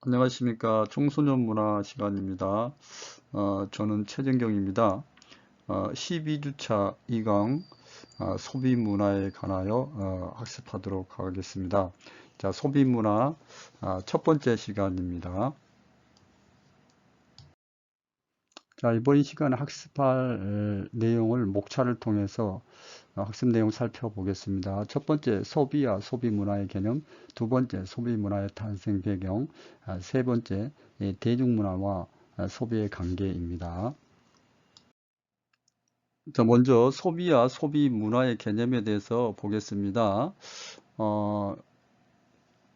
안녕하십니까. 청소년 문화 시간입니다. 저는 최정경입니다. 12주차 2강 소비 문화에 관하여 학습하도록 하겠습니다. 자, 소비 문화 첫 번째 시간입니다. 자, 이번 시간에 학습할 내용을 목차를 통해서 학습 내용 살펴보겠습니다. 첫 번째, 소비와 소비 문화의 개념. 두 번째, 소비 문화의 탄생 배경. 세 번째, 대중문화와 소비의 관계입니다. 자, 먼저 소비와 소비 문화의 개념에 대해서 보겠습니다.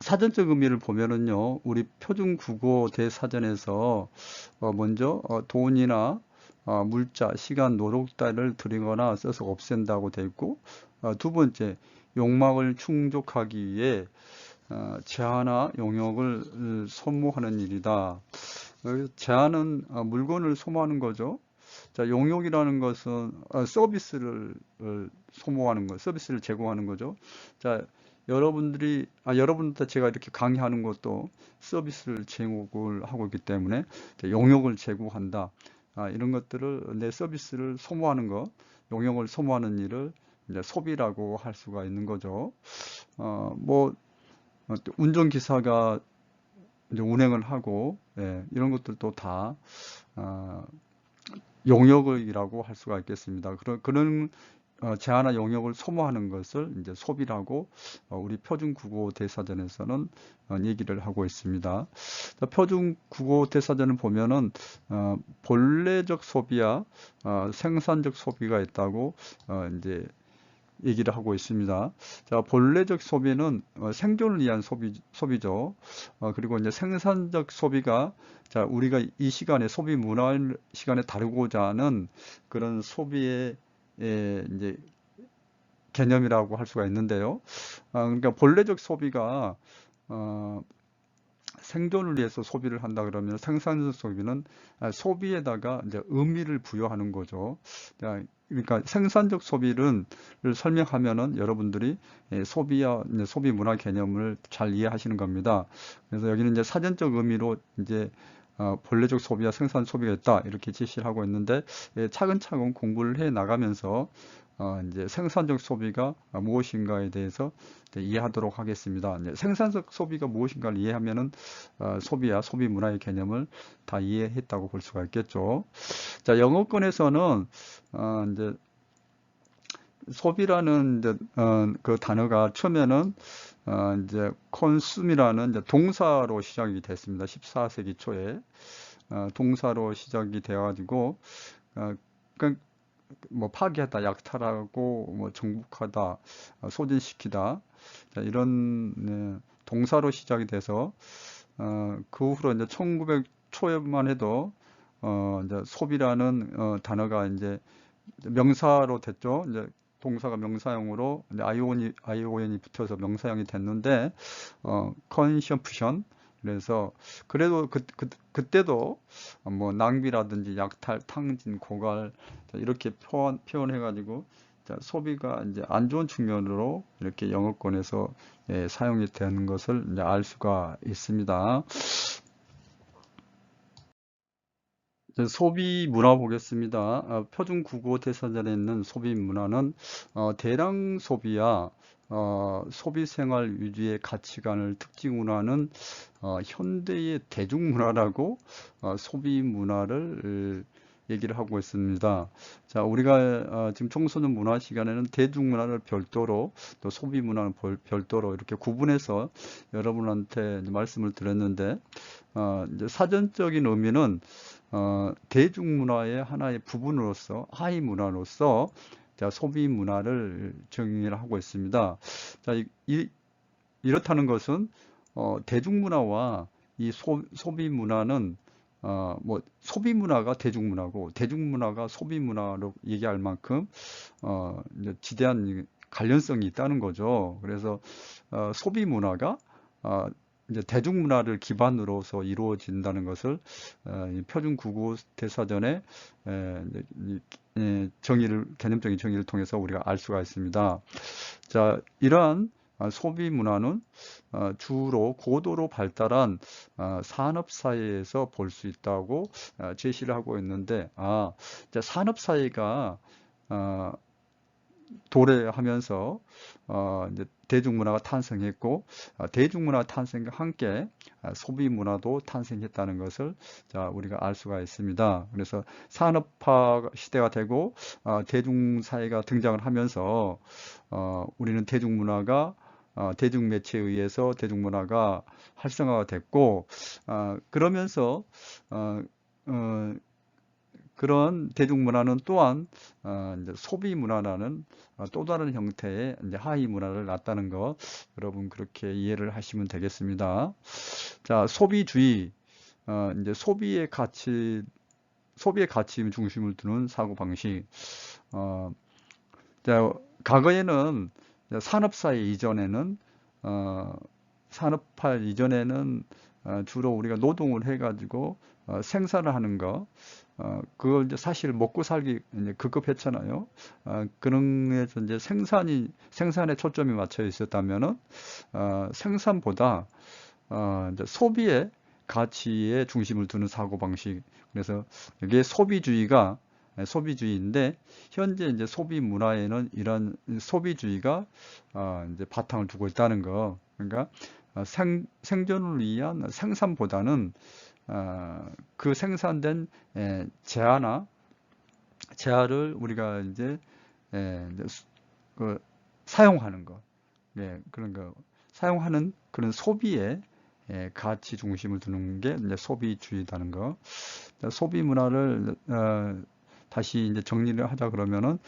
사전적 의미를 보면은요, 우리 표준국어 대사전에서 먼저 돈이나 물자, 시간, 노력 따위를 들이거나 써서 없앤다고 되어 있고, 두 번째, 욕망을 충족하기 위해 재화나 용역을 소모하는 일이다. 재화는 물건을 소모하는 거죠. 자, 용역이라는 것은 서비스를 소모하는 거, 서비스를 제공하는 거죠. 자, 여러분한테 제가 이렇게 강의하는 것도 서비스를 제공을 하고 있기 때문에 용역을 제공한다. 이런 것들을 내 서비스를 소모하는 것, 용역을 소모하는 일을 이제 소비라고 할 수가 있는 거죠. 뭐 운전기사가 이제 운행을 하고 이런 것들도 다 어, 용역이라고 할 수가 있겠습니다. 그런 제한화 용역을 소모하는 것을 이제 소비라고 우리 표준국어 대사전에서는 얘기를 하고 있습니다. 표준국어 대사전을 보면은 본래적 소비와 생산적 소비가 있다고 이제 얘기를 하고 있습니다. 자, 본래적 소비는 생존을 위한 소비죠. 그리고 이제 생산적 소비가 자, 우리가 이 시간에 소비 문화 시간에 다루고자 하는 그런 소비의 이제 개념이라고 할 수가 있는데요. 그러니까 본래적 소비가 어, 생존을 위해서 소비를 한다 그러면 생산적 소비는 소비에다가 이제 의미를 부여하는 거죠. 그러니까 생산적 소비를 설명하면은 여러분들이 소비와 소비 문화 개념을 잘 이해하시는 겁니다. 그래서 여기는 이제 사전적 의미로 이제 본래적 소비와 생산 소비가 있다 이렇게 제시를 하고 있는데 차근차근 공부를 해 나가면서 이제 생산적 소비가 무엇인가에 대해서 이해하도록 하겠습니다. 이제 생산적 소비가 무엇인가를 이해하면은 소비와 소비 문화의 개념을 다 이해했다고 볼 수가 있겠죠. 자, 영어권에서는 이제 소비라는 이제 그 단어가 처음에는 이제 consume이라는 이제 동사로 시작이 됐습니다. 14세기 초에 동사로 시작이 되어가지고 그 뭐 파괴하다, 약탈하고 뭐 정복하다, 소진시키다 자, 이런 동사로 시작이 돼서 그 후로 이제 1900 초에만 해도 이제 소비라는 단어가 이제 명사로 됐죠. 이제 동사가 명사형으로 이제 ion 이 붙어서 명사형이 됐는데 컨셔프션 그래서 그래도 그때도 뭐 낭비라든지 약탈, 탕진, 고갈 이렇게 표현해가지고 소비가 이제 안 좋은 측면으로 이렇게 영어권에서 사용이 되는 것을 이제 알 수가 있습니다. 소비 문화 보겠습니다. 표준 국어 대사전에 있는 소비 문화는 대량 소비와 소비 생활 유지의 가치관을 특징으로 하는 현대의 대중문화라고 소비 문화를 얘기를 하고 있습니다. 자, 우리가 지금 청소년 문화 시간에는 대중문화를 별도로 또 소비 문화는 별도로 이렇게 구분해서 여러분한테 말씀을 드렸는데 이제 사전적인 의미는 대중문화의 하나의 부분으로서 하위 문화로서 자, 소비 문화를 정의를 하고 있습니다. 자, 이렇다는 것은 대중문화와 이 소비 문화는 뭐 소비 문화가 대중문화고 대중문화가 소비 문화로 얘기할 만큼 이제 지대한 관련성이 있다는 거죠. 그래서 소비 문화가 이제 대중문화를 기반으로서 이루어진다는 것을 이 표준 국어 대사전의 정의를 개념적인 정의를 통해서 우리가 알 수가 있습니다. 자, 이러한 소비 문화는 주로 고도로 발달한 산업 사회에서 볼 수 있다고 제시를 하고 있는데, 이제 산업 사회가 도래하면서 이제 대중문화가 탄생했고, 대중문화 탄생과 함께 소비 문화도 탄생했다는 것을 우리가 알 수가 있습니다. 그래서 산업화 시대가 되고 대중사회가 등장을 하면서 우리는 대중문화가 대중매체에 의해서 대중문화가 활성화가 됐고, 그러면서 어, 어, 그런 대중문화는 또한 이제 소비 문화라는 또 다른 형태의 이제 하위 문화를 낳았다는 거, 여러분 그렇게 이해를 하시면 되겠습니다. 자, 소비주의, 이제 소비의 가치 중심을 두는 사고 방식. 어, 자, 과거에는 산업사회 이전에는 어, 산업화 이전에는 주로 우리가 노동을 해가지고 생산을 하는 거, 그걸 이제 사실 먹고 살기 이제 급급했잖아요. 그런 에서 이제 생산에 초점이 맞춰 있었다면은 생산보다 이제 소비의 가치에 중심을 두는 사고 방식. 그래서 이게 소비주의인데, 현재 이제 소비 문화에는 이런 소비주의가 이제 바탕을 두고 있다는 거. 그러니까 생존을 위한 생산보다는 그 생산된 재화를 우리가 이제 그 사용하는 거, 그런 거 사용하는 그런 소비에 가치 중심을 두는 게 이제 소비주의라는 거. 소비 문화를 다시 이제 정리를 하자 그러면은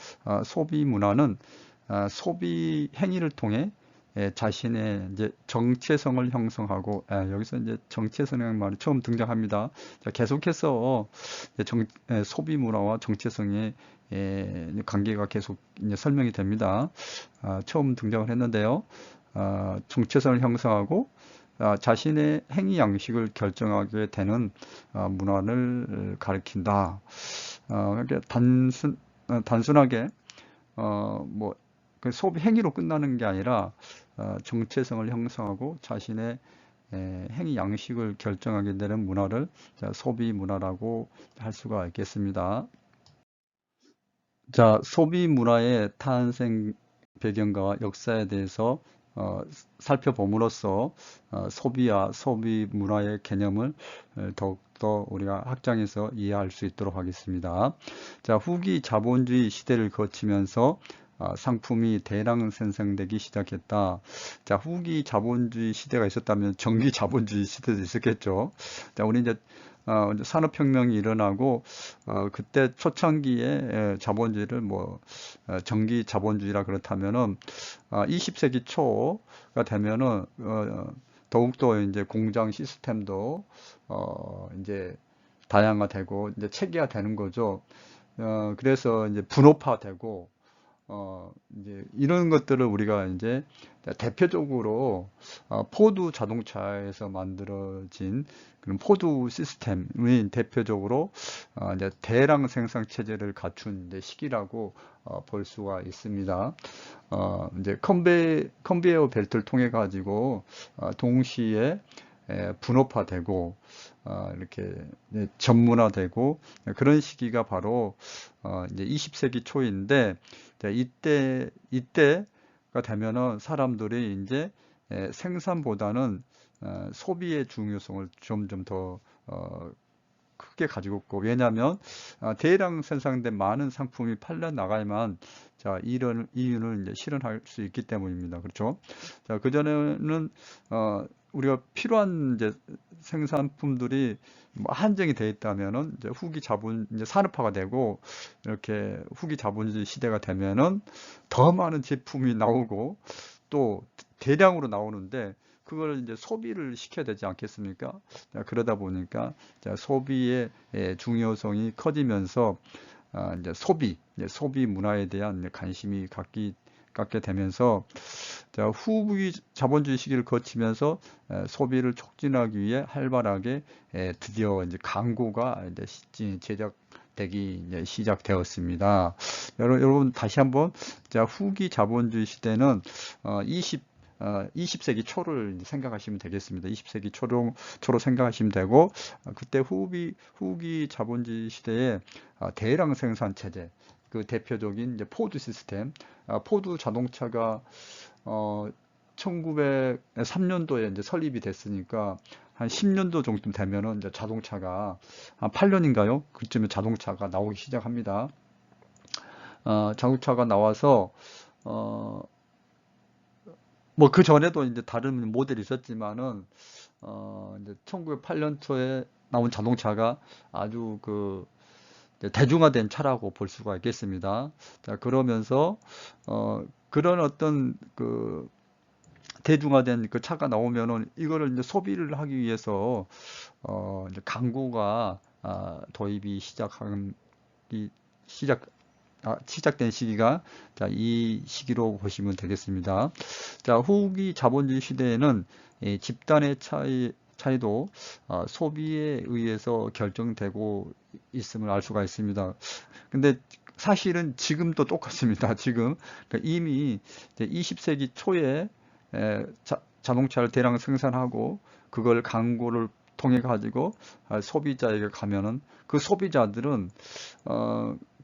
소비 문화는 소비 행위를 통해 자신의 이제 정체성을 형성하고, 여기서 이제 정체성이라는 말이 처음 등장합니다. 자, 계속해서 소비 문화와 정체성의 관계가 계속 이제 설명이 됩니다. 처음 등장을 했는데요. 정체성을 형성하고 자신의 행위 양식을 결정하게 되는 문화를 가리킨다. 그러니까 단순하게 뭐 그 소비 행위로 끝나는 게 아니라 정체성을 형성하고 자신의 행위 양식을 결정하게 되는 문화를 소비 문화라고 할 수가 있겠습니다. 자, 소비 문화의 탄생 배경과 역사에 대해서 살펴봄으로써 소비와 소비 문화의 개념을 더욱더 우리가 확장해서 이해할 수 있도록 하겠습니다. 자, 후기 자본주의 시대를 거치면서 상품이 대량 생산되기 시작했다. 자, 후기 자본주의 시대가 있었다면 정기 자본주의 시대도 있었겠죠. 자, 우리 이제 산업혁명이 일어나고 그때 초창기에 자본주의를 정기 자본주의라 그렇다면은 20세기 초가 되면은 더욱더 이제 공장 시스템도 이제 다양화되고 이제 체계화되는 거죠. 그래서 이제 분업화되고 이제 이런 것들을 우리가 이제 대표적으로 포드 자동차에서 만들어진 그런 포드 시스템이 대표적으로 이제 대량 생산 체제를 갖춘 이제 시기라고 볼 수가 있습니다. 이제 컨베이어 벨트를 통해 가지고 동시에 분업화되고 이렇게 전문화되고 그런 시기가 바로 이제 20세기 초인데, 이때가 되면은 사람들이 이제 생산보다는 소비의 중요성을 점점 더 크게 가지고 있고, 왜냐하면 대량 생산된 많은 상품이 팔려 나가야만 이런 이윤을 이제 실현할 수 있기 때문입니다. 그렇죠? 자, 그전에는 우리가 필요한 이제 생산품들이 한정이 되어 있다면은 이제 이제 산업화가 되고 이렇게 후기 자본주의 시대가 되면은 더 많은 제품이 나오고 또 대량으로 나오는데, 그걸 이제 소비를 시켜야 되지 않겠습니까? 자, 그러다 보니까 소비의 중요성이 커지면서 이제 소비 문화에 대한 관심이 갖게 되면서 후기 자본주의 시기를 거치면서 소비를 촉진하기 위해 활발하게 드디어 이제 광고가 이제 제작되기 이제 시작되었습니다. 여러분 다시 한번 후기 자본주의 시대는 20세기 초를 생각하시면 되겠습니다. 20세기 초로 생각하시면 되고, 그때 후기 자본주의 시대에 대량 생산 체제, 그 대표적인 이제 포드 시스템, 포드 자동차가 1903년도에 이제 설립이 됐으니까 한 10년도 정도 되면은 이제 자동차가 한 8년인가요? 그쯤에 자동차가 나오기 시작합니다. 자동차가 나와서 뭐 그 전에도 이제 다른 모델이 있었지만은 이제 1908년 초에 나온 자동차가 아주 그 대중화된 차라고 볼 수가 있겠습니다. 자, 그러면서 그런 어떤 그 대중화된 그 차가 나오면은 이거를 이제 소비를 하기 위해서 이제 광고가 도입이 시작 시작된 시기가 자, 이 시기로 보시면 되겠습니다. 자, 후기 자본주의 시대에는 집단의 차이도 소비에 의해서 결정되고 있음을 알 수가 있습니다. 근데 사실은 지금도 똑같습니다. 지금 그러니까 이미 20세기 초에 자동차를 대량 생산하고 그걸 광고를 통해 가지고 소비자에게 가면은 그 소비자들은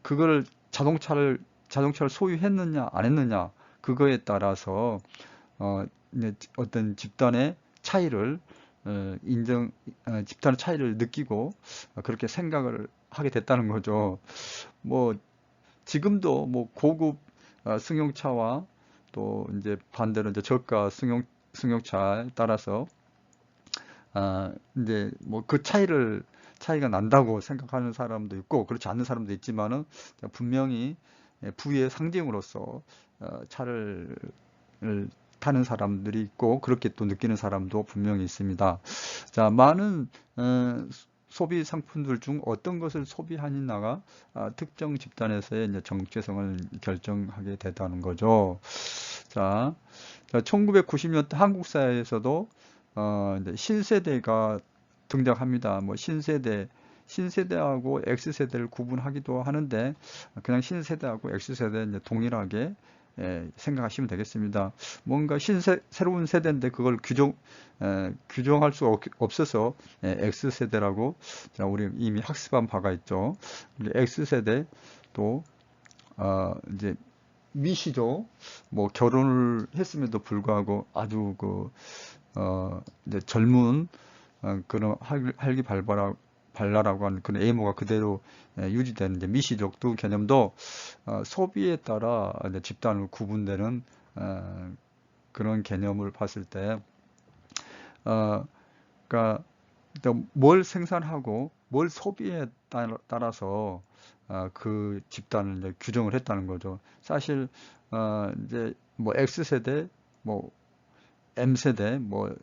그걸 자동차를 소유했느냐 안 했느냐 그거에 따라서 어떤 집단의 차이를 집단의 차이를 느끼고 그렇게 생각을 하게 됐다는 거죠. 뭐 지금도 뭐 고급 승용차와 또 이제 반대로 이제 저가 승용차에 따라서 이제 뭐 그 차이가 난다고 생각하는 사람도 있고 그렇지 않는 사람도 있지만은 분명히 부의 상징으로서 차를 타는 사람들이 있고 그렇게 또 느끼는 사람도 분명히 있습니다. 자, 많은 소비 상품들 중 어떤 것을 소비하느냐가 특정 집단에서의 이제 정체성을 결정하게 되다는 거죠. 자, 1990년대 한국 사회에서도 이제 신세대가 등장합니다. 뭐 신세대하고 X세대를 구분하기도 하는데 그냥 신세대하고 X세대 이제 동일하게 생각하시면 되겠습니다. 뭔가 새로운 세대인데 그걸 규정할 수 없어서 X세대라고 우리 이미 학습한 바가 있죠. X세대 또 이제 미시죠. 뭐 결혼을 했음에도 불구하고 아주 이제 젊은 그런 발랄하고 하는 그런 외모가 그대로 유지되는 이제 미시족 두 개념도 소비에 따라 이제 집단으로 구분되는 그런 개념을 봤을 때, 그러니까 뭘 생산하고 뭘 소비에 따라서 그 집단을 이제 규정을 했다는 거죠. 사실 이제 뭐 X세대, 뭐 M세대, 뭐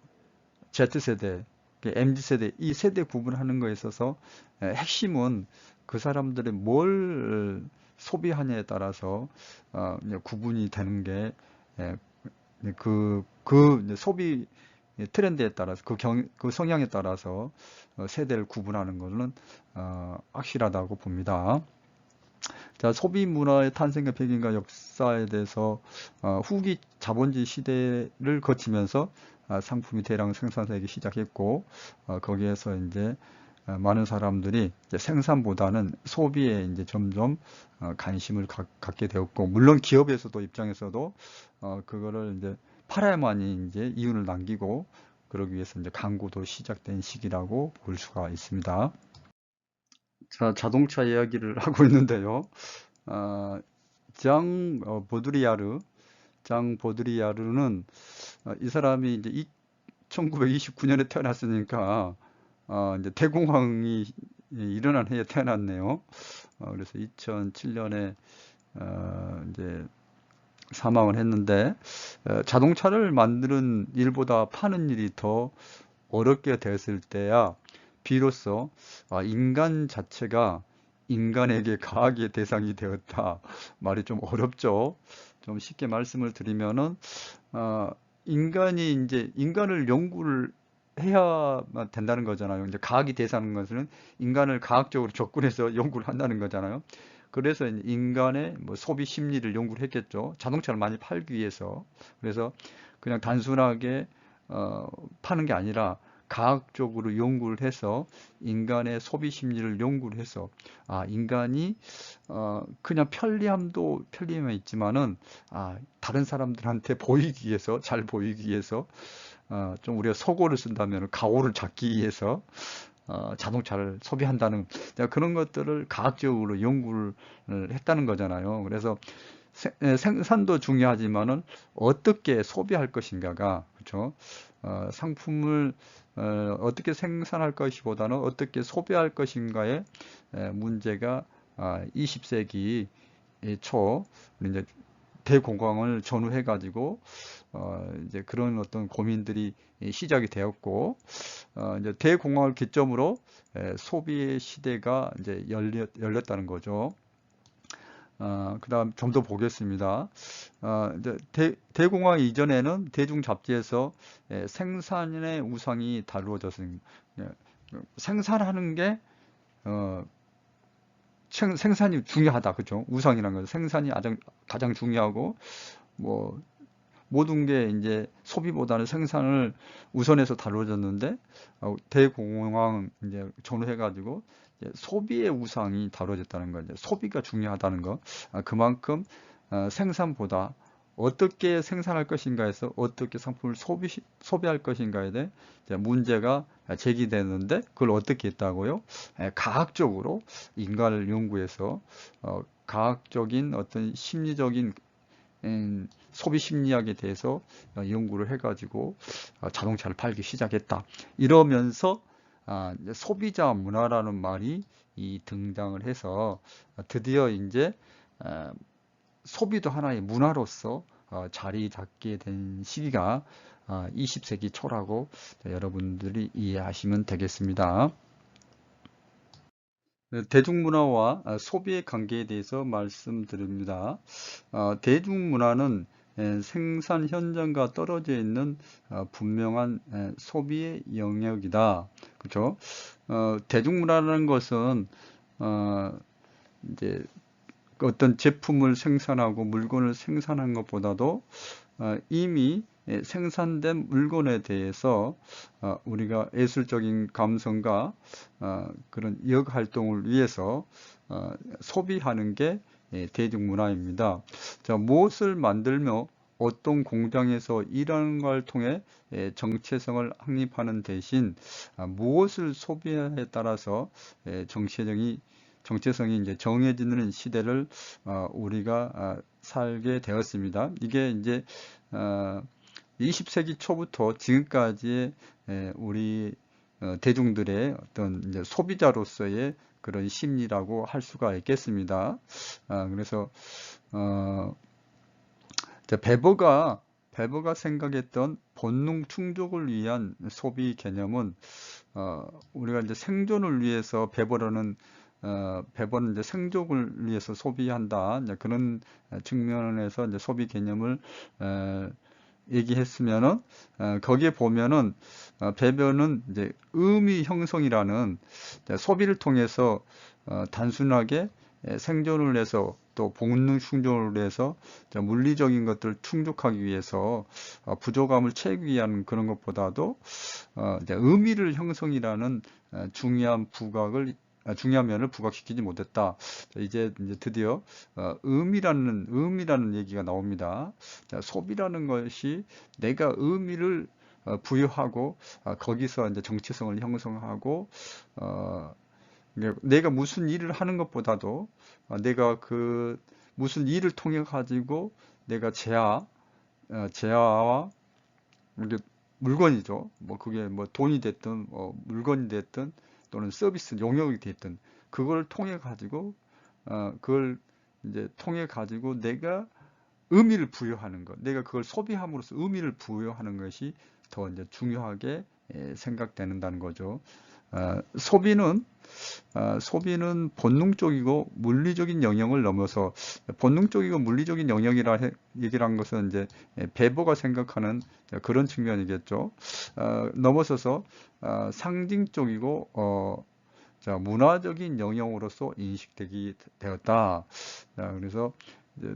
Z세대, MZ세대 이 세대 구분하는 거에 있어서 핵심은 그 사람들이 뭘 소비하냐에 따라서 구분이 되는 게 그 소비 트렌드에 따라서 그 성향에 따라서 세대를 구분하는 것은 확실하다고 봅니다. 자, 소비 문화의 탄생과 배경과 역사에 대해서 후기 자본주의 시대를 거치면서 상품이 대량 생산되기 시작했고 거기에서 이제 많은 사람들이 이제 생산보다는 소비에 이제 점점 관심을 갖게 되었고 물론 기업에서도 입장에서도 그거를 이제 팔아야만이 이제 이윤을 남기고 그러기 위해서 이제 광고도 시작된 시기라고 볼 수가 있습니다. 자, 자동차 이야기를 하고 있는데요. 어, 보드리야르, 장 보드리야르는 이 사람이 이제 1929년에 태어났으니까 이제 대공황이 일어난 해에 태어났네요. 그래서 2007년에 이제 사망을 했는데 자동차를 만드는 일보다 파는 일이 더 어렵게 됐을 때야 비로소 인간 자체가 인간에게 과학의 대상이 되었다. 말이 좀 어렵죠. 좀 쉽게 말씀을 드리면은 인간이 이제 인간을 연구를 해야만 된다는 거잖아요. 이제 과학이 대상인 것은 인간을 과학적으로 접근해서 연구를 한다는 거잖아요. 그래서 인간의 뭐 소비 심리를 연구를 했겠죠. 자동차를 많이 팔기 위해서. 그래서 그냥 단순하게 파는 게 아니라 과학적으로 연구를 해서 인간의 소비 심리를 연구를 해서 인간이 그냥 편리함도 편리함이 있지만은 다른 사람들한테 보이기 위해서 잘 보이기 위해서 좀 우리가 속어를 쓴다면 가오를 잡기 위해서 자동차를 소비한다는 그런 것들을 과학적으로 연구를 했다는 거잖아요. 그래서 생산도 중요하지만은 어떻게 소비할 것인가가 그렇죠. 상품을 어떻게 생산할 것이보다는 어떻게 소비할 것인가의 문제가 20세기 초 이제 대공황을 전후해 가지고 이제 그런 어떤 고민들이 시작이 되었고 이제 대공황을 기점으로 소비의 시대가 이제 열렸다는 거죠. 그다음 좀 더 보겠습니다. 이제 대공황 이전에는 대중 잡지에서 생산의 우상이 다루어졌습니다. 생산하는 게 생산이 중요하다, 그죠? 우상이라는 것은 생산이 가장 중요하고 뭐 모든 게 이제 소비보다는 생산을 우선해서 다루어졌는데 대공황 이제 전후해가지고 소비의 우상이 다뤄졌다는 거죠. 소비가 중요하다는 거. 그만큼 생산보다 어떻게 생산할 것인가에서 어떻게 상품을 소비할 것인가에 대해 문제가 제기되는데 그걸 어떻게 했다고요? 과학적으로 인간을 연구해서 과학적인 어떤 심리적인 소비 심리학에 대해서 연구를 해가지고 자동차를 팔기 시작했다. 이러면서 소비자 문화라는 말이 등장을 해서 드디어 이제 소비도 하나의 문화로서 자리 잡게 된 시기가 20세기 초라고 여러분들이 이해하시면 되겠습니다. 대중문화와 소비의 관계에 대해서 말씀드립니다. 대중문화는 생산 현장과 떨어져 있는 분명한 소비의 영역이다. 그렇죠? 대중문화라는 것은 이제 어떤 제품을 생산하고 물건을 생산한 것보다도 이미 생산된 물건에 대해서 우리가 예술적인 감성과 그런 역활동을 위해서 소비하는 게 대중문화입니다. 자, 무엇을 만들며 어떤 공장에서 일하는 걸 통해 정체성을 확립하는 대신 무엇을 소비에 따라서 정체성이 이제 정해지는 시대를 우리가 살게 되었습니다. 이게 이제 20세기 초부터 지금까지의 우리 대중들의 어떤 이제 소비자로서의 그런 심리라고 할 수가 있겠습니다. 그래서 베버가 생각했던 본능 충족을 위한 소비 개념은 우리가 이제 생존을 위해서 베버는 이제 생존을 위해서 소비한다. 이제 그런 측면에서 이제 소비 개념을 얘기했으면은 거기에 보면은 배변은 이제 의미 형성이라는 소비를 통해서 단순하게 생존을 해서 또 본능 충족을 해서 물리적인 것들을 충족하기 위해서 부족함을 채우기 위한 그런 것보다도 이제 의미를 형성이라는 중요한 면을 부각시키지 못했다. 이제 드디어 의미라는 얘기가 나옵니다. 소비라는 것이 내가 의미를 부여하고 거기서 이제 정체성을 형성하고 내가 무슨 일을 하는 것보다도 내가 그 무슨 일을 통해 가지고 내가 재화와 물건이죠. 뭐 그게 뭐 돈이 됐든 물건이 됐든 또는 서비스 용역이 됐든 그걸 통해 가지고 그걸 이제 통해 가지고 내가 의미를 부여하는 것, 내가 그걸 소비함으로써 의미를 부여하는 것이 더 이제 중요하게 생각되는다는 거죠. 소비는 본능적이고 물리적인 영역을 넘어서 본능적이고 물리적인 영역이라 얘기를 한 것은 이제 베버가 생각하는 그런 측면이겠죠. 넘어서서 상징적이고 문화적인 영역으로서 인식되기 되었다. 그래서 이제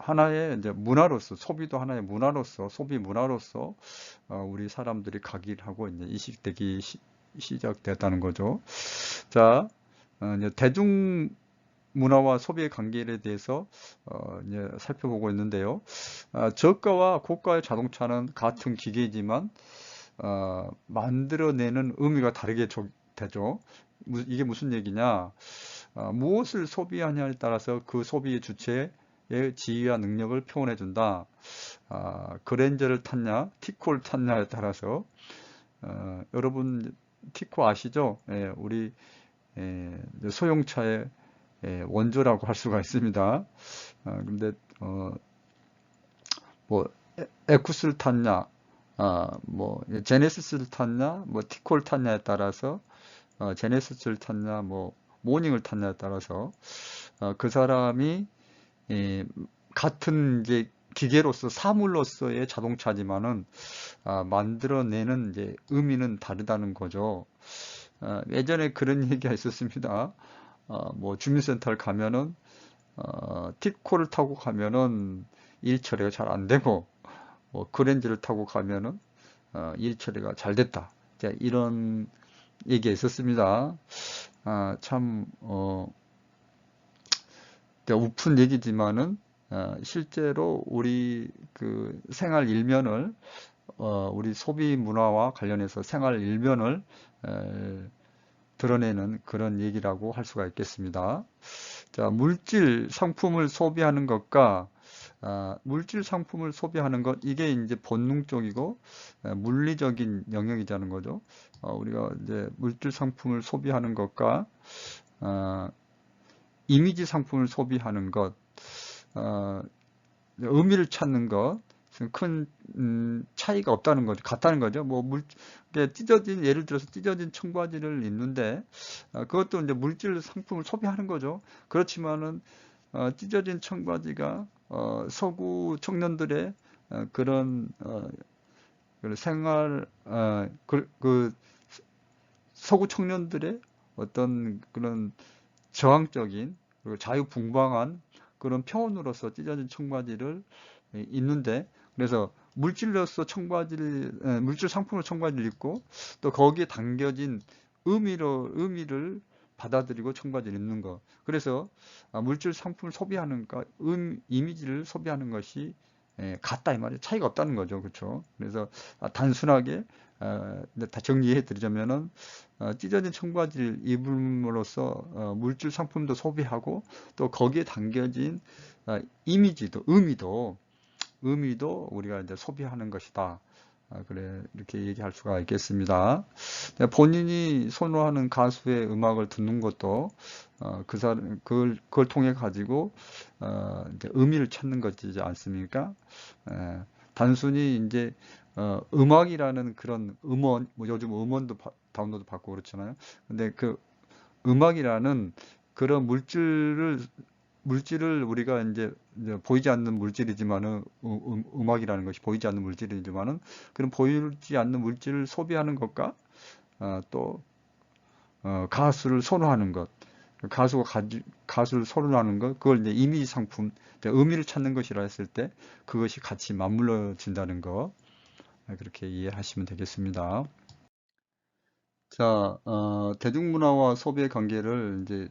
하나의 이제 문화로서, 소비도 하나의 문화로서, 소비 문화로서 우리 사람들이 각일하고 이제 이식되기 시작됐다는 거죠. 자, 이제 대중 문화와 소비의 관계에 대해서 이제 살펴보고 있는데요. 저가와 고가의 자동차는 같은 기계이지만 만들어내는 의미가 다르게 되죠. 이게 무슨 얘기냐? 무엇을 소비하냐에 따라서 그 소비의 주체의 지위와 능력을 표현해 준다. 그랜저를 탔냐, 티코를 탔냐에 따라서 여러분 티코 아시죠? 예, 우리 소형차의 원조라고 할 수가 있습니다. 근데 뭐 에쿠스를 탔냐, 뭐 제네시스를 탔냐, 뭐 티코를 탔냐에 따라서 제네시스를 탔냐, 뭐 모닝을 탔냐에 따라서 그 사람이 같은 이제 기계로서 사물로서의 자동차지만은 만들어내는 이제 의미는 다르다는 거죠. 예전에 그런 얘기가 있었습니다. 뭐 주민센터를 가면은 티코를 타고 가면은 일 처리가 잘 안 되고 뭐 그랜저를 타고 가면은 일 처리가 잘 됐다. 이런 얘기가 있었습니다. 참 우픈 얘기지만은 실제로 우리 그 생활 일면을 우리 소비 문화와 관련해서 생활 일면을 드러내는 그런 얘기라고 할 수가 있겠습니다. 자, 물질 상품을 소비하는 것과 물질 상품을 소비하는 것, 이게 이제 본능적이고 물리적인 영역이라는 거죠. 우리가 이제 물질 상품을 소비하는 것과 이미지 상품을 소비하는 것, 의미를 찾는 것, 큰 차이가 없다는 거죠. 같다는 거죠. 뭐 찢어진, 예를 들어서 찢어진 청바지를 입는데 그것도 이제 물질 상품을 소비하는 거죠. 그렇지만은 찢어진 청바지가 서구 청년들의 그런 생활 그 서구 청년들의 어떤 그런 저항적인 그리고 자유분방한 그런 표현으로서 찢어진 청바지를 입는데, 그래서 물질로서 물질 상품으로 청바지를 입고 또 거기에 담겨진 의미를 받아들이고 청바지를 입는 것. 그래서 물질 상품을 소비하는 것, 이미지를 소비하는 것이 같다 이 말이에요. 차이가 없다는 거죠. 그렇죠? 그래서 단순하게 다 정리해 드리자면은 찢어진 청바지를 입음으로써 물질 상품도 소비하고 또 거기에 담겨진 이미지도 의미도 우리가 이제 소비하는 것이다. 그래 이렇게 얘기할 수가 있겠습니다. 본인이 선호하는 가수의 음악을 듣는 것도 그 사람 그걸 통해 가지고 이제 의미를 찾는 것이지 않습니까? 단순히 이제 음악이라는 그런 음원, 뭐 요즘 음원도 다운로드 받고 그렇잖아요. 근데 그 음악이라는 그런 물질을 우리가 이제 보이지 않는 물질이지만은 음악이라는 것이 보이지 않는 물질이지만은 그런 보이지 않는 물질을 소비하는 것과 또 가수를 선호하는 것, 가수를 선호하는 것, 그걸 이제 이미지 상품, 의미를 찾는 것이라 했을 때 그것이 같이 맞물려진다는 거, 그렇게 이해하시면 되겠습니다. 자, 대중문화와 소비의 관계를 이제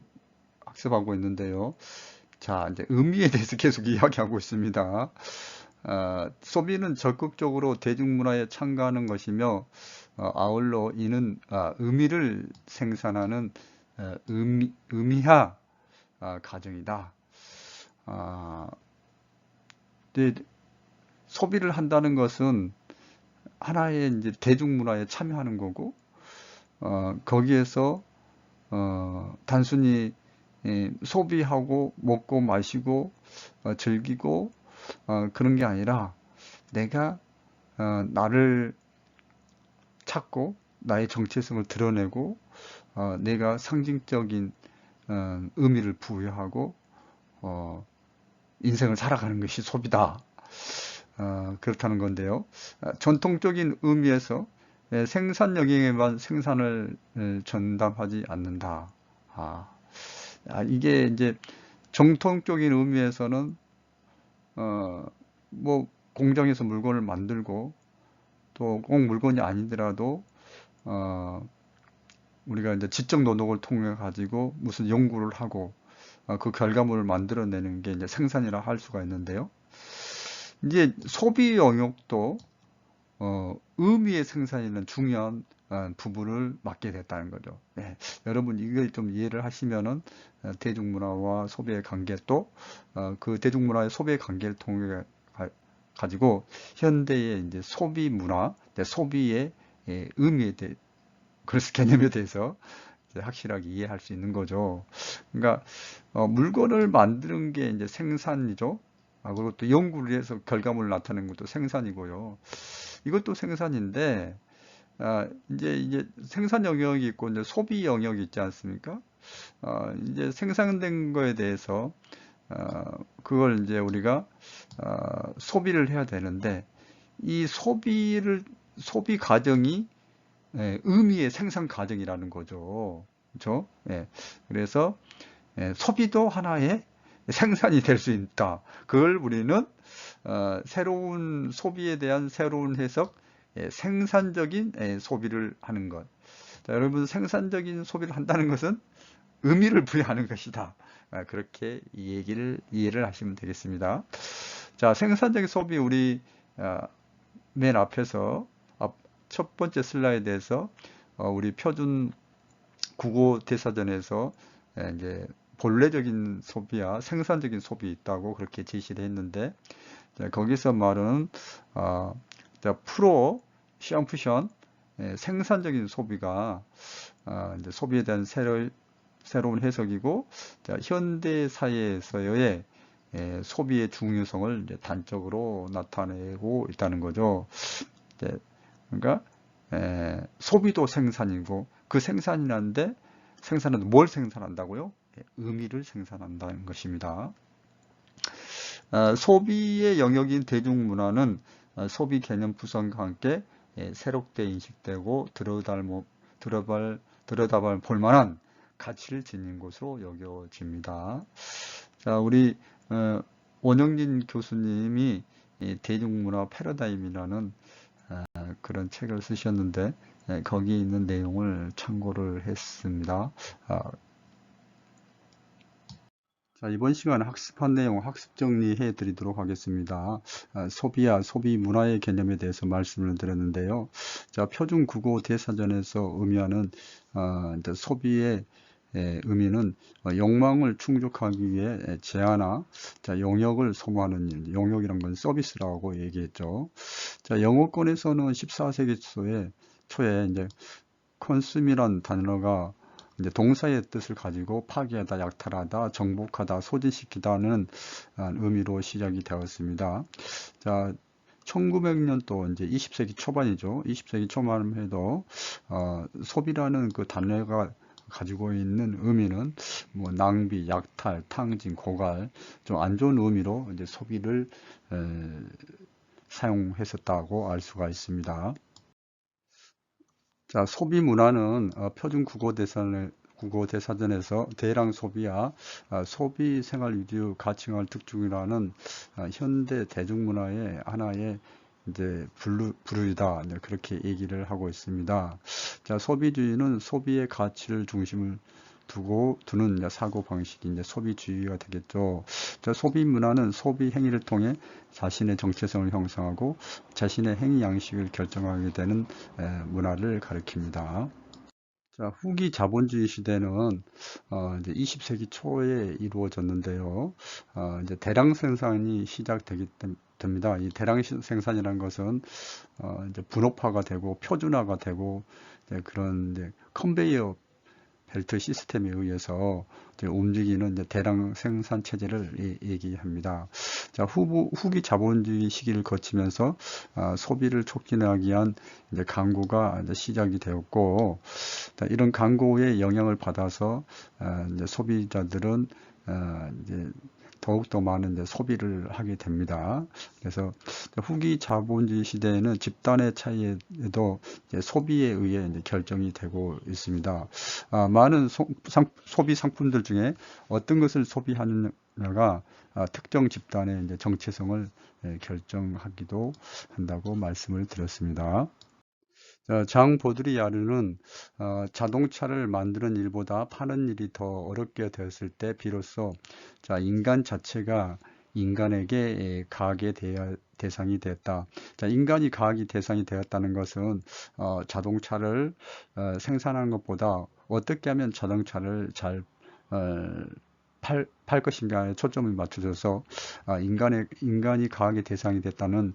학습하고 있는데요. 자, 이제 의미에 대해서 계속 이야기하고 있습니다. 소비는 적극적으로 대중문화에 참가하는 것이며, 아울러 이는 의미를 생산하는 의미화 과정이다. 근데 소비를 한다는 것은 하나의 이제 대중문화에 참여하는 거고, 거기에서 단순히 소비하고 먹고 마시고 즐기고 그런 게 아니라 내가 나를 찾고 나의 정체성을 드러내고 내가 상징적인 의미를 부여하고 인생을 살아가는 것이 소비다. 그렇다는 건데요. 전통적인 의미에서 생산 영역에만 생산을 전담하지 않는다. 이게 이제 정통적인 의미에서는 뭐 공장에서 물건을 만들고 또 꼭 물건이 아니더라도 우리가 이제 지적 노동을 통해 가지고 무슨 연구를 하고 그 결과물을 만들어내는 게 이제 생산이라 할 수가 있는데요. 이제 소비 영역도 의미의 생산에는 중요한 부분을 맡게 됐다는 거죠. 예, 여러분 이걸 좀 이해를 하시면은 대중문화와 소비의 관계 또 그 대중문화의 소비의 관계를 통해 가지고 현대의 이제 소비 문화, 소비의 의미에 대해 그래서 개념에 대해서 이제 확실하게 이해할 수 있는 거죠. 그러니까 물건을 만드는 게 이제 생산이죠. 그리고 또 연구를 해서 결과물을 나타내는 것도 생산이고요. 이것도 생산인데 이제 생산 영역이 있고 이제 소비 영역이 있지 않습니까? 이제 생산된 거에 대해서 그걸 이제 우리가 소비를 해야 되는데 이 소비 과정이 의미의 생산 과정이라는 거죠. 그렇죠? 예. 그래서 소비도 하나의 생산이 될 수 있다. 그걸 우리는 새로운 소비에 대한 새로운 해석, 생산적인 소비를 하는 것. 자, 여러분 생산적인 소비를 한다는 것은 의미를 부여하는 것이다. 그렇게 이해를 하시면 되겠습니다. 자, 생산적인 소비 우리 맨 앞에서 첫 번째 슬라이드에서 우리 표준 국어 대사전에서 이제 본래적인 소비와 생산적인 소비 있다고 그렇게 제시를 했는데 거기서 말은 프로 시험푸션 생산적인 소비가 이제 소비에 대한 새로운 해석이고 현대 사회에서의 소비의 중요성을 이제 단적으로 나타내고 있다는 거죠. 그러니까 소비도 생산이고 그 생산이라는데 생산은 뭘 생산한다고요? 의미를 생산한다는 것입니다. 소비의 영역인 대중문화는 소비 개념 구성과 함께 새롭게 인식되고 들여다볼 볼만한 가치를 지닌 것으로 여겨집니다. 자, 우리 원영진 교수님이 대중문화 패러다임이라는 그런 책을 쓰셨는데 거기 있는 내용을 참고를 했습니다. 자, 이번 시간에 학습한 내용 학습 정리해 드리도록 하겠습니다. 소비와 소비 문화의 개념에 대해서 말씀을 드렸는데요. 자, 표준 국어 대사전에서 의미하는 이제 소비의 의미는 욕망을 충족하기 위해 제한화, 자, 용역을 소모하는 일, 용역이란 건 서비스라고 얘기했죠. 자, 영어권에서는 14세기 초에 이제 컨숨이란 단어가 이제 동사의 뜻을 가지고 파괴하다, 약탈하다, 정복하다, 소진시키다는 의미로 시작이 되었습니다. 자, 1900년도 이제 20세기 초반이죠. 20세기 초반만 해도 소비라는 그 단어가 가지고 있는 의미는 뭐 낭비, 약탈, 탕진, 고갈, 좀 안 좋은 의미로 이제 소비를 사용했었다고 알 수가 있습니다. 자, 소비 문화는 표준 국어 대사전에서 대량 소비와 소비 생활 유지 가치를 특징이라는 현대 대중문화의 하나의 이제 부류이다, 그렇게 얘기를 하고 있습니다. 자, 소비주의는 소비의 가치를 중심을 두는 사고 방식이 이제 소비주의가 되겠죠. 자, 소비 문화는 소비 행위를 통해 자신의 정체성을 형성하고 자신의 행위 양식을 결정하게 되는 문화를 가리킵니다. 자, 후기 자본주의 시대는 이제 20세기 초에 이루어졌는데요. 이제 대량 생산이 됩니다. 이 대량 생산이라는 것은 이제 분업화가 되고 표준화가 되고 그런 이제 컨베이어 벨트 시스템에 의해서 움직이는 이제 대량 생산 체제를 얘기합니다. 자, 후기 자본주의 시기를 거치면서 소비를 촉진하기 위한 이제 광고가 이제 시작이 되었고, 이런 광고의 영향을 받아서 이제 소비자들은 이제 더욱더 많은 이제 소비를 하게 됩니다. 그래서 후기 자본주의 시대에는 집단의 차이에도 이제 소비에 의해 이제 결정이 되고 있습니다. 많은 소비 상품들 중에 어떤 것을 소비하느냐가 특정 집단의 이제 정체성을 결정하기도 한다고 말씀을 드렸습니다. 장 보드리야르는 자동차를 만드는 일보다 파는 일이 더 어렵게 되었을 때 비로소 인간 자체가 인간에게 가학의 대상이 되었다. 인간이 가학의 대상이 되었다는 것은 자동차를 생산하는 것보다 어떻게 하면 자동차를 잘 팔 것인가에 초점을 맞춰줘서 인간이 가학의 대상이 됐다는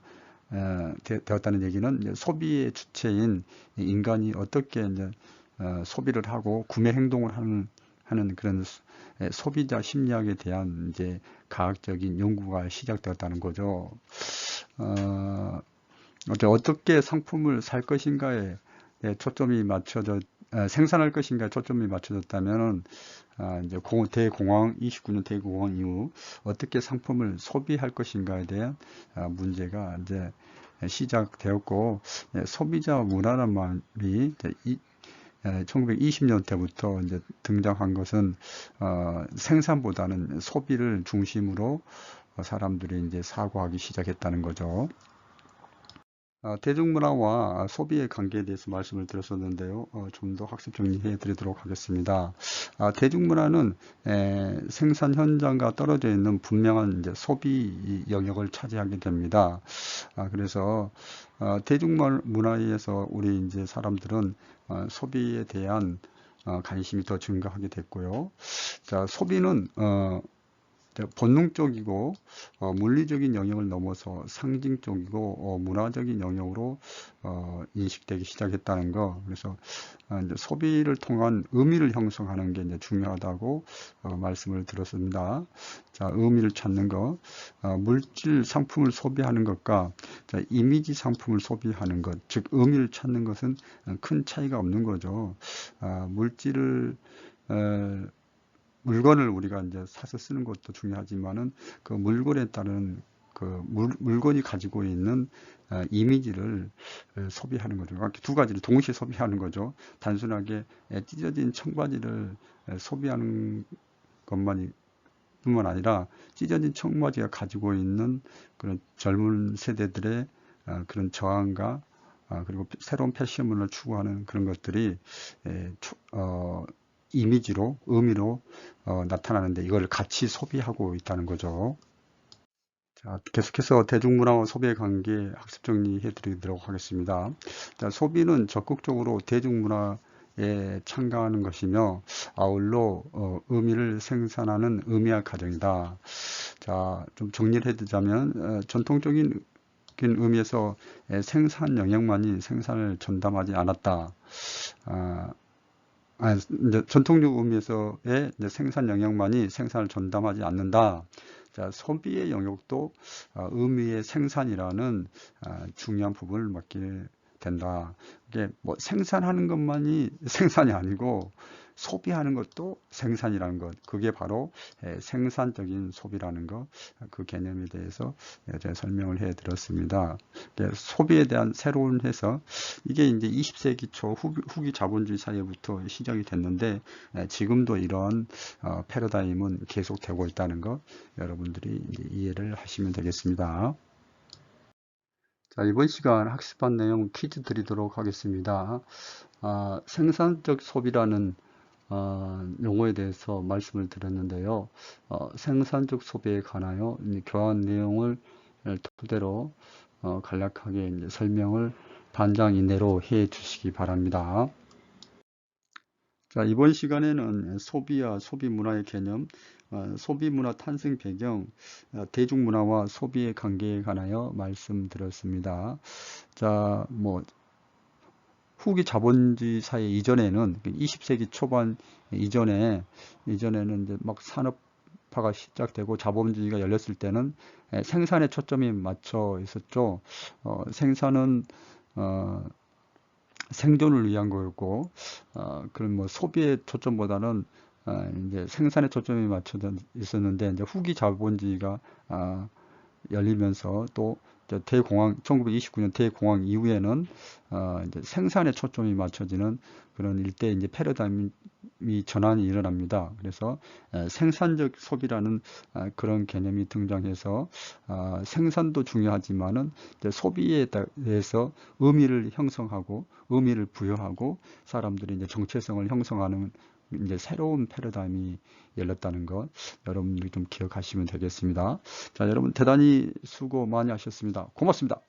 되었다는 얘기는 소비의 주체인 인간이 어떻게 이제 소비를 하고 구매 행동을 하는 그런 소비자 심리학에 대한 이제 과학적인 연구가 시작되었다는 거죠. 어떻게 상품을 살 것인가에 초점이 맞춰져 생산할 것인가에 초점이 맞춰졌다면 이제 대공황 29년 대공황 이후 어떻게 상품을 소비할 것인가에 대한 문제가 이제 시작되었고 소비자 문화란 말이 1920년대부터 이제 등장한 것은 생산보다는 소비를 중심으로 사람들이 이제 사고하기 시작했다는 거죠. 대중문화와 소비의 관계에 대해서 말씀을 드렸었는데요. 좀 더 학습 정리해 드리도록 하겠습니다. 대중문화는 생산 현장과 떨어져 있는 분명한 이제 소비 영역을 차지하게 됩니다. 그래서 대중문화에서 우리 이제 사람들은 소비에 대한 관심이 더 증가하게 됐고요. 소비는 본능적이고 물리적인 영역을 넘어서 상징적이고 문화적인 영역으로 인식되기 시작했다는 거. 그래서 이제 소비를 통한 의미를 형성하는 게 이제 중요하다고 말씀을 드렸습니다. 의미를 찾는 거, 물질 상품을 소비하는 것과 이미지 상품을 소비하는 것, 즉 의미를 찾는 것은 큰 차이가 없는 거죠. 물건을 우리가 이제 사서 쓰는 것도 중요하지만은 그 물건에 따른 그 물건이 가지고 있는 이미지를 소비하는 거죠. 그러니까 두 가지를 동시에 소비하는 거죠. 단순하게 찢어진 청바지를 소비하는 것만이 뿐만 아니라 찢어진 청바지가 가지고 있는 그런 젊은 세대들의 그런 저항과 그리고 새로운 패션문을 추구하는 그런 것들이 이미지로, 의미로 나타나는데 이걸 같이 소비하고 있다는 거죠. 계속해서 대중문화와 소비의 관계 학습 정리해 드리도록 하겠습니다. 소비는 적극적으로 대중문화에 참가하는 것이며 아울러 의미를 생산하는 의미학 과정이다. 좀 정리를 해드리자면 전통적인 의미에서 생산 영역만이 생산을 전담하지 않았다. 이제 전통적 의미에서의 이제 생산 영역만이 생산을 전담하지 않는다. 소비의 영역도 의미의 생산이라는 중요한 부분을 맡게 된다. 이게 뭐 생산하는 것만이 생산이 아니고 소비하는 것도 생산이라는 것, 그게 바로 생산적인 소비라는 것, 그 개념에 대해서 제가 설명을 해 드렸습니다. 소비에 대한 새로운 해석, 이게 이제 20세기 초 후기 자본주의 사회부터 시작이 됐는데 지금도 이런 패러다임은 계속되고 있다는 것, 여러분들이 이제 이해를 하시면 되겠습니다. 이번 시간 학습한 내용 퀴즈 드리도록 하겠습니다. 생산적 소비라는 용어에 대해서 말씀을 드렸는데요. 생산적 소비에 관하여 교환 내용을 토대로 간략하게 이제 설명을 반장 이내로 해 주시기 바랍니다. 이번 시간에는 소비와 소비 문화의 개념, 소비 문화 탄생 배경, 대중문화와 소비의 관계에 관하여 말씀드렸습니다. 후기 자본주의 사회 이전에는 20세기 초반 이전에는 이제 막 산업화가 시작되고 자본주의가 열렸을 때는 생산에 초점이 맞춰 있었죠. 생산은 생존을 위한 거였고 그런 뭐 소비의 초점보다는 이제 생산에 초점이 맞춰져 있었는데 이제 후기 자본주의가 열리면서 또 대공황 1929년 대공황 이후에는 이제 생산에 초점이 맞춰지는 그런 일대 이제 패러다임이 전환이 일어납니다. 그래서 생산적 소비라는 그런 개념이 등장해서 생산도 중요하지만은 이제 소비에 대해서 의미를 형성하고 의미를 부여하고 사람들이 이제 정체성을 형성하는 이제 새로운 패러다임이 열렸다는 것 여러분들이 좀 기억하시면 되겠습니다. 자, 여러분 대단히 수고 많이 하셨습니다. 고맙습니다.